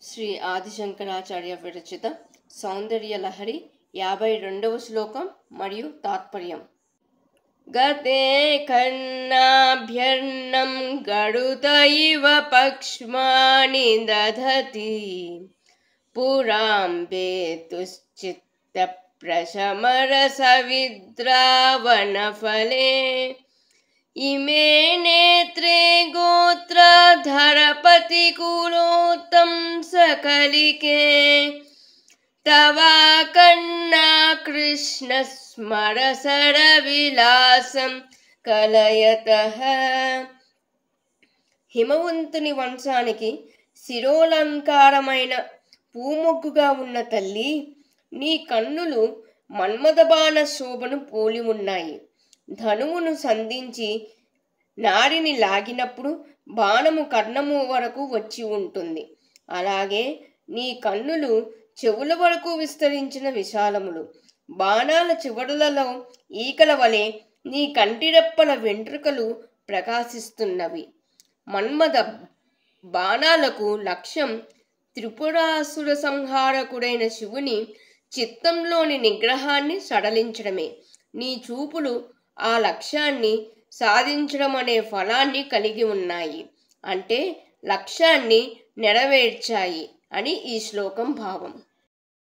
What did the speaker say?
శ్రీ ఆదిశంకరాచార్య విరచిత సౌందర్యలహరి 52వ శ్లోకం మరియు తాత్పర్యం. గతే కర్ణాభ్యర్ణం గరుత ఇవ పక్ష్మాని దధతి పురాంబేతుశ్చిత్త ప్రశమర సవిద్రావణ ఫలే ఇమే నేత్రే గోత్రధరపతి కులోత్తం సకలికే తవా కన్నా కృష్ణ స్మర సర విలాసం కలయతః. హిమవంతుని వంశానికి శిరోలంకారమైన పూమొగ్గుగా ఉన్న తల్లి, నీ కన్నులు మన్మథబాణ శోభను పోలి ఉన్నాయి. ధనువును సంధించి నారిని లాగినప్పుడు బాణము కర్ణము వరకు వచ్చి ఉంటుంది. అలాగే నీ కన్నులు చెవుల వరకు విస్తరించిన విశాలములు. బాణాల చివరలలో ఈకల వలె నీ కంటిరెప్పల వెంట్రుకలు ప్రకాశిస్తున్నవి. మన్మథ బాణాలకు లక్ష్యం త్రిపురాసుర సంహారకుడైన శివుని చిత్తంలోని నిగ్రహాన్ని సడలించడమే. నీ చూపులు ఆ లక్ష్యాన్ని సాధించడం అనే ఫలాన్ని కలిగి ఉన్నాయి, అంటే లక్ష్యాన్ని నెరవేర్చాయి అని ఈ శ్లోకం భావం.